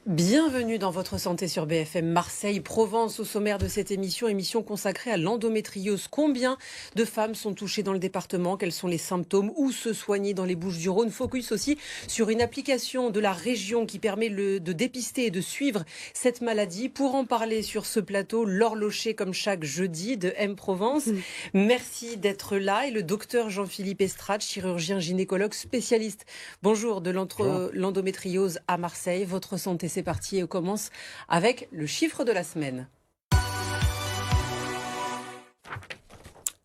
Bienvenue dans Votre Santé sur BFM Marseille, Provence. Au sommaire de cette émission consacrée à l'endométriose. Combien de femmes sont touchées dans le département? Quels sont les symptômes? Où se soigner dans les Bouches-du-Rhône? Focus aussi sur une application de la région qui permet de dépister et de suivre cette maladie. Pour en parler sur ce plateau, Laure Locher, comme chaque jeudi, de M-Provence. Merci d'être là. Et le docteur Jean-Philippe Estrade, chirurgien gynécologue spécialiste. Bonjour, de l'endométriose à Marseille. Votre Santé, c'est parti et on commence avec le chiffre de la semaine.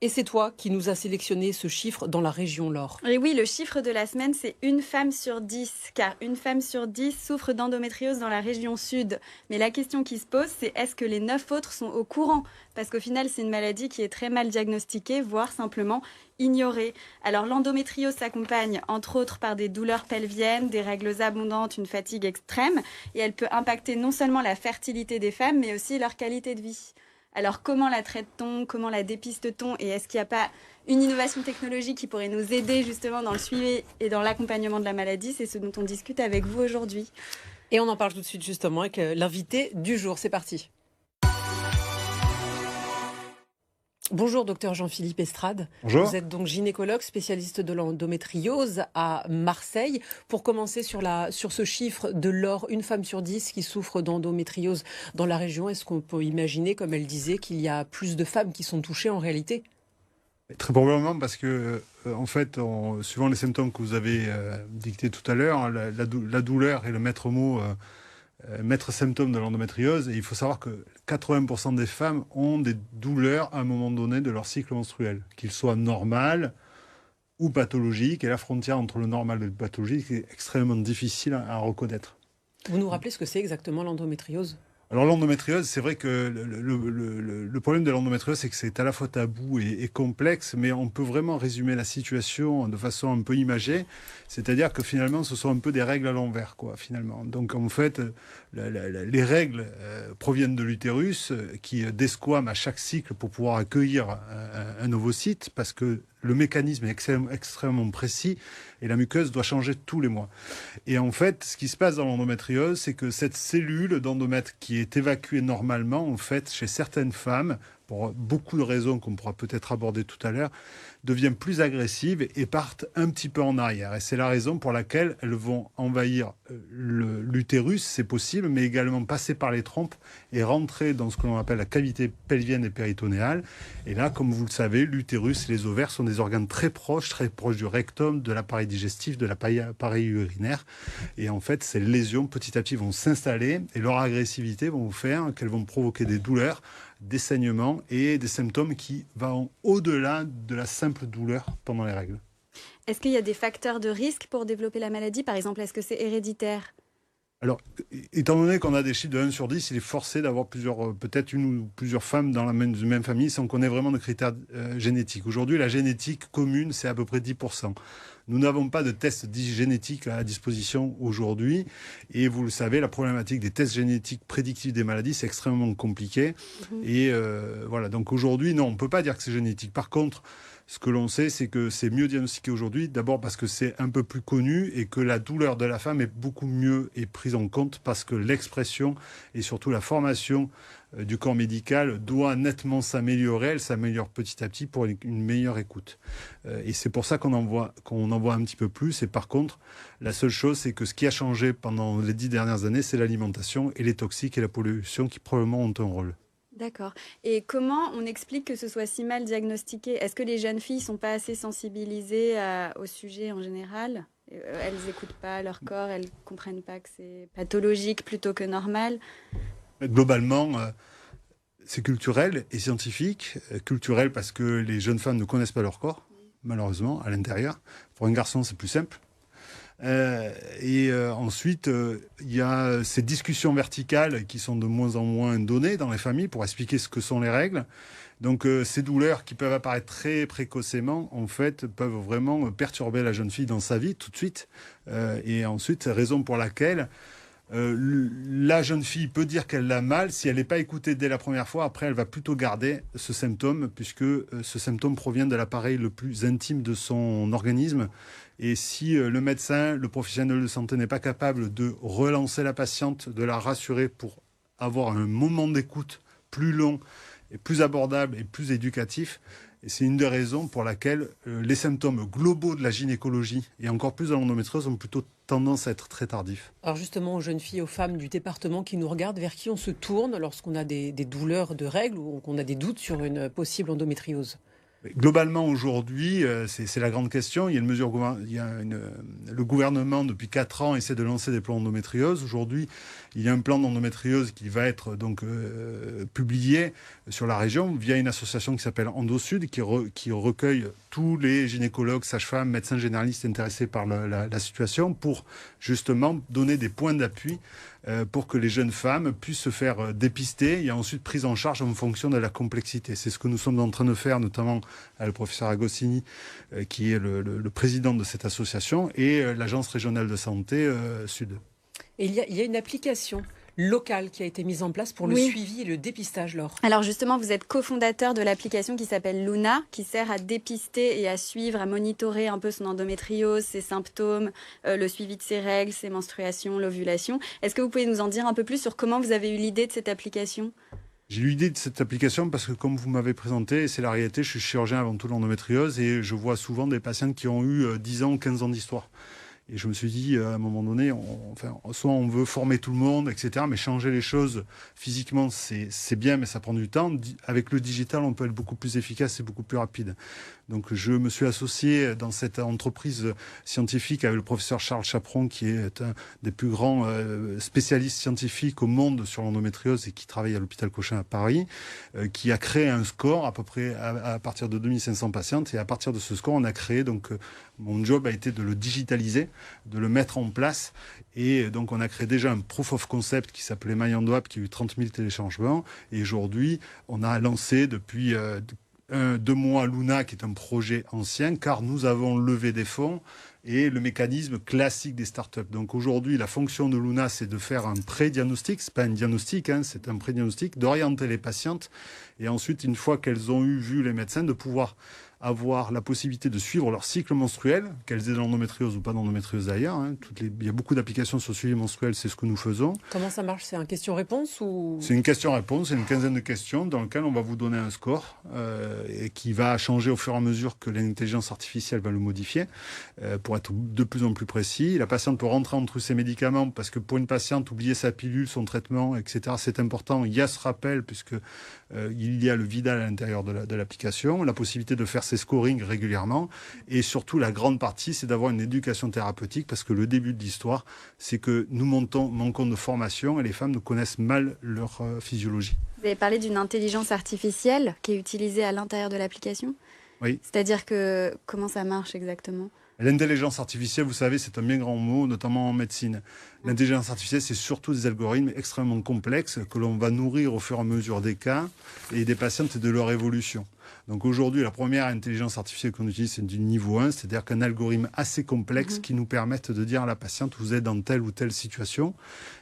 Et c'est toi qui nous as sélectionné ce chiffre dans la région, Laure. Et oui, le chiffre de la semaine, c'est une femme sur 10, car une femme sur 10 souffre d'endométriose dans la région sud. Mais la question qui se pose, c'est est-ce que les 9 autres sont au courant? Parce qu'au final, c'est une maladie qui est très mal diagnostiquée, voire simplement ignorée. Alors l'endométriose s'accompagne entre autres par des douleurs pelviennes, des règles abondantes, une fatigue extrême, et elle peut impacter non seulement la fertilité des femmes, mais aussi leur qualité de vie. Alors comment la traite-t-on? Comment la dépiste-t-on? Et est-ce qu'il n'y a pas une innovation technologique qui pourrait nous aider justement dans le suivi et dans l'accompagnement de la maladie? C'est ce dont on discute avec vous aujourd'hui. Et on en parle tout de suite justement avec l'invité du jour. C'est parti. Bonjour docteur Jean-Philippe Estrade. Bonjour. Vous êtes donc gynécologue spécialiste de l'endométriose à Marseille. Pour commencer sur ce chiffre de Laure, une femme sur 10 qui souffre d'endométriose dans la région, est-ce qu'on peut imaginer, comme elle disait, qu'il y a plus de femmes qui sont touchées en réalité? Très probablement parce que, en fait, suivant les symptômes que vous avez dictés tout à l'heure, la douleur est le maître mot, maître symptôme de l'endométriose. Et il faut savoir que 80% des femmes ont des douleurs à un moment donné de leur cycle menstruel, qu'il soit normal ou pathologique. Et la frontière entre le normal et le pathologique est extrêmement difficile à reconnaître. Vous nous rappelez ce que c'est exactement l'endométriose? Alors l'endométriose, c'est vrai que le problème de l'endométriose, c'est que c'est à la fois tabou et complexe, mais on peut vraiment résumer la situation de façon un peu imagée, c'est-à-dire que finalement, ce sont un peu des règles à l'envers, quoi, finalement. Donc en fait, les règles proviennent de l'utérus qui desquame à chaque cycle pour pouvoir accueillir un ovocyte, parce que le mécanisme est extrêmement précis et la muqueuse doit changer tous les mois. Et en fait, ce qui se passe dans l'endométriose, c'est que cette cellule d'endomètre qui est évacuée normalement, en fait, chez certaines femmes, pour beaucoup de raisons qu'on pourra peut-être aborder tout à l'heure, devient plus agressive et partent un petit peu en arrière. Et c'est la raison pour laquelle elles vont envahir l'utérus, c'est possible, mais également passer par les trompes et rentrer dans ce que l'on appelle la cavité pelvienne et péritonéale. Et là, comme vous le savez, l'utérus et les ovaires sont des organes très proches du rectum, de l'appareil digestif, de l'appareil urinaire. Et en fait, ces lésions, petit à petit, vont s'installer et leur agressivité vont faire qu'elles vont provoquer des douleurs, des saignements et des symptômes qui vont au-delà de la simple douleur pendant les règles. Est-ce qu'il y a des facteurs de risque pour développer la maladie? Par exemple, est-ce que c'est héréditaire? Alors, étant donné qu'on a des chiffres de 1 sur 10, il est forcé d'avoir peut-être une ou plusieurs femmes dans la même famille sans qu'on ait vraiment de critères génétiques. Aujourd'hui, la génétique commune, c'est à peu près 10%. Nous n'avons pas de tests génétiques à disposition aujourd'hui. Et vous le savez, la problématique des tests génétiques prédictifs des maladies, c'est extrêmement compliqué. Et voilà, donc aujourd'hui, non, on ne peut pas dire que c'est génétique. Par contre, ce que l'on sait, c'est que c'est mieux diagnostiqué aujourd'hui, d'abord parce que c'est un peu plus connu et que la douleur de la femme est beaucoup mieux prise en compte parce que l'expression et surtout la formation du corps médical doit nettement s'améliorer. Elle s'améliore petit à petit pour une meilleure écoute. Et c'est pour ça qu'on en voit un petit peu plus. Et par contre, la seule chose, c'est que ce qui a changé pendant les 10 dernières années, c'est l'alimentation et les toxiques et la pollution qui probablement ont un rôle. D'accord. Et comment on explique que ce soit si mal diagnostiqué? Est-ce que les jeunes filles ne sont pas assez sensibilisées au sujet en général? Elles n'écoutent pas leur corps, elles ne comprennent pas que c'est pathologique plutôt que normal? Globalement, c'est culturel et scientifique. Culturel parce que les jeunes femmes ne connaissent pas leur corps, malheureusement, à l'intérieur. Pour un garçon, c'est plus simple. Ensuite, il y a ces discussions verticales qui sont de moins en moins données dans les familles pour expliquer ce que sont les règles. Donc ces douleurs qui peuvent apparaître très précocement, en fait, peuvent vraiment perturber la jeune fille dans sa vie tout de suite. Et ensuite, raison pour laquelle La jeune fille peut dire qu'elle l'a mal. Si elle n'est pas écoutée dès la première fois, après, elle va plutôt garder ce symptôme, puisque ce symptôme provient de l'appareil le plus intime de son organisme. Et si le médecin, le professionnel de santé n'est pas capable de relancer la patiente, de la rassurer pour avoir un moment d'écoute plus long et plus abordable et plus éducatif, et c'est une des raisons pour laquelle les symptômes globaux de la gynécologie, et encore plus de l'endométriose, ont plutôt tendance à être très tardifs. Alors justement, aux jeunes filles, aux femmes du département qui nous regardent, vers qui on se tourne lorsqu'on a des douleurs de règles ou qu'on a des doutes sur une possible endométriose? Globalement, aujourd'hui, c'est la grande question. Il y a une mesure, le gouvernement, depuis 4 ans, essaie de lancer des plans d'endométriose. Aujourd'hui, il y a un plan d'endométriose qui va être donc publié sur la région via une association qui s'appelle EndoSud, qui recueille tous les gynécologues, sages-femmes, médecins généralistes intéressés par la situation pour justement donner des points d'appui pour que les jeunes femmes puissent se faire dépister et ensuite prise en charge en fonction de la complexité. C'est ce que nous sommes en train de faire, notamment avec le professeur Agostini, qui est le président de cette association, et l'Agence régionale de santé Sud. Et il y a une application locale qui a été mise en place pour le suivi et le dépistage, Laure. Alors justement, vous êtes cofondateur de l'application qui s'appelle Luna, qui sert à dépister et à suivre, à monitorer un peu son endométriose, ses symptômes, le suivi de ses règles, ses menstruations, l'ovulation. Est-ce que vous pouvez nous en dire un peu plus sur comment vous avez eu l'idée de cette application ? J'ai eu l'idée de cette application parce que, comme vous m'avez présenté, c'est la réalité, je suis chirurgien avant tout de l'endométriose et je vois souvent des patientes qui ont eu 10 ans ou 15 ans d'histoire. Et je me suis dit, à un moment donné, soit on veut former tout le monde, etc., mais changer les choses physiquement, c'est bien, mais ça prend du temps. Avec le digital, on peut être beaucoup plus efficace et beaucoup plus rapide. Donc je me suis associé dans cette entreprise scientifique avec le professeur Charles Chaperon, qui est un des plus grands spécialistes scientifiques au monde sur l'endométriose et qui travaille à l'hôpital Cochin à Paris, qui a créé un score à peu près à partir de 2500 patientes. Et à partir de ce score, on a créé, donc mon job a été de le digitaliser, de le mettre en place. Et donc on a créé déjà un proof of concept qui s'appelait MyEndoApp, qui a eu 30 000 téléchargements. Et aujourd'hui, on a lancé depuis 2 mois Luna, qui est un projet ancien, car nous avons levé des fonds et le mécanisme classique des startups. Donc aujourd'hui, la fonction de Luna, c'est de faire un pré-diagnostic, c'est pas un diagnostic, c'est un pré-diagnostic, d'orienter les patientes et ensuite, une fois qu'elles ont vu les médecins, de pouvoir avoir la possibilité de suivre leur cycle menstruel, qu'elles aient de l'endométriose ou pas d'endométriose d'ailleurs. Il y a beaucoup d'applications sur le suivi menstruel, c'est ce que nous faisons. Comment ça marche ? C'est un question-réponse ou... C'est une question-réponse, c'est une quinzaine de questions dans lesquelles on va vous donner un score et qui va changer au fur et à mesure que l'intelligence artificielle va le modifier pour être de plus en plus précis. La patiente peut rentrer entre ses médicaments parce que pour une patiente, oublier sa pilule, son traitement, etc., c'est important. Il y a ce rappel puisque il y a le Vidal à l'intérieur de l'application, la possibilité de faire ses scoring régulièrement et surtout la grande partie, c'est d'avoir une éducation thérapeutique parce que le début de l'histoire, c'est que nous manquons de formation et les femmes ne connaissent mal leur physiologie. Vous avez parlé d'une intelligence artificielle qui est utilisée à l'intérieur de l'application ? Oui. C'est-à-dire que comment ça marche exactement ? L'intelligence artificielle, vous savez, c'est un bien grand mot, notamment en médecine. L'intelligence artificielle, c'est surtout des algorithmes extrêmement complexes que l'on va nourrir au fur et à mesure des cas et des patientes et de leur évolution. Donc aujourd'hui, la première intelligence artificielle qu'on utilise, c'est du niveau 1, c'est-à-dire qu'un algorithme assez complexe qui nous permette de dire à la patiente, vous êtes dans telle ou telle situation.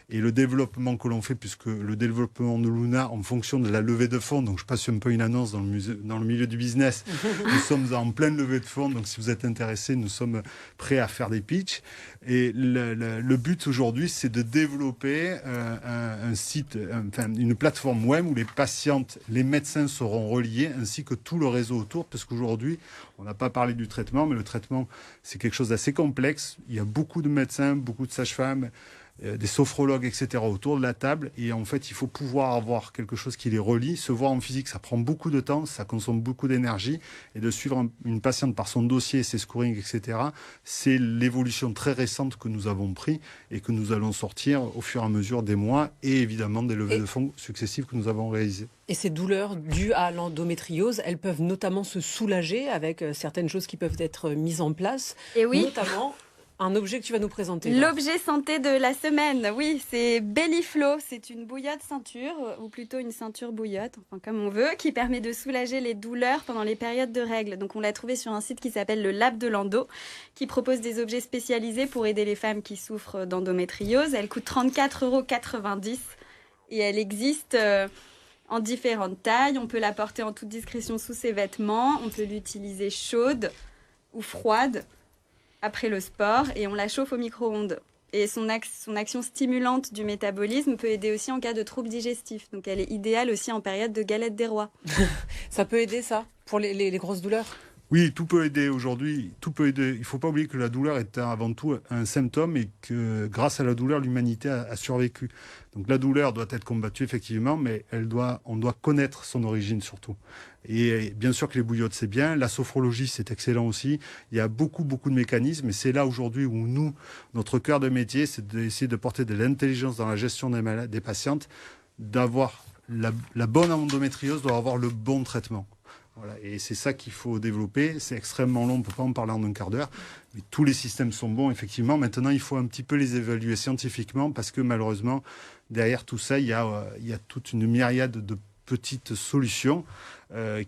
Et le développement que l'on fait, puisque le développement de Luna, en fonction de la levée de fonds, donc je passe un peu une annonce dans le milieu du business, nous sommes en pleine levée de fonds, donc si vous êtes intéressés, nous sommes prêts à faire des pitchs. Et le but aujourd'hui, c'est de développer un site, une plateforme web où les patientes, les médecins seront reliés, ainsi que tout le réseau autour, parce qu'aujourd'hui, on n'a pas parlé du traitement, mais le traitement, c'est quelque chose d'assez complexe. Il y a beaucoup de médecins, beaucoup de sages-femmes, des sophrologues, etc. autour de la table. Et en fait, il faut pouvoir avoir quelque chose qui les relie. Se voir en physique, ça prend beaucoup de temps, ça consomme beaucoup d'énergie. Et de suivre une patiente par son dossier, ses scorings, etc., c'est l'évolution très récente que nous avons pris et que nous allons sortir au fur et à mesure des mois et évidemment des levées de fonds successives que nous avons réalisées. Et ces douleurs dues à l'endométriose, elles peuvent notamment se soulager avec certaines choses qui peuvent être mises en place. Et oui. Notamment un objet que tu vas nous présenter. Là. L'objet santé de la semaine, oui, c'est Belliflo. C'est une bouillotte ceinture, ou plutôt une ceinture bouillotte, enfin comme on veut, qui permet de soulager les douleurs pendant les périodes de règles. Donc on l'a trouvé sur un site qui s'appelle le Lab de l'Endo, qui propose des objets spécialisés pour aider les femmes qui souffrent d'endométriose. Elle coûte 34,90 € et elle existe en différentes tailles. On peut la porter en toute discrétion sous ses vêtements. On peut l'utiliser chaude ou froide après le sport et on la chauffe au micro-ondes. Et son action stimulante du métabolisme peut aider aussi en cas de troubles digestifs. Donc elle est idéale aussi en période de galette des rois. Ça peut aider ça pour les grosses douleurs? Oui, tout peut aider aujourd'hui, tout peut aider. Il ne faut pas oublier que la douleur est avant tout un symptôme et que grâce à la douleur, l'humanité a survécu. Donc la douleur doit être combattue effectivement, mais on doit connaître son origine surtout. Et bien sûr que les bouillottes c'est bien, la sophrologie c'est excellent aussi. Il y a beaucoup de mécanismes et c'est là aujourd'hui où nous, notre cœur de métier, c'est d'essayer de porter de l'intelligence dans la gestion des patientes, d'avoir la bonne endométriose, doit avoir le bon traitement. Voilà, et c'est ça qu'il faut développer. C'est extrêmement long, on ne peut pas en parler en un quart d'heure. Mais tous les systèmes sont bons, effectivement. Maintenant, il faut un petit peu les évaluer scientifiquement parce que malheureusement, derrière tout ça, il y a toute une myriade de petites solutions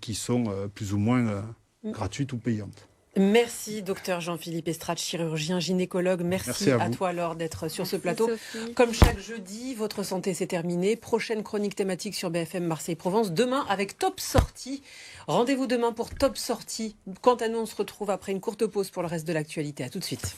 qui sont plus ou moins gratuites ou payantes. Merci, docteur Jean-Philippe Estrade, chirurgien, gynécologue. Merci à toi, Laure, d'être sur ce plateau. Sophie. Comme chaque jeudi, votre santé, c'est terminé. Prochaine chronique thématique sur BFM Marseille-Provence. Demain, avec Top Sortie. Rendez-vous demain pour Top Sortie. Quant à nous, on se retrouve après une courte pause pour le reste de l'actualité. À tout de suite.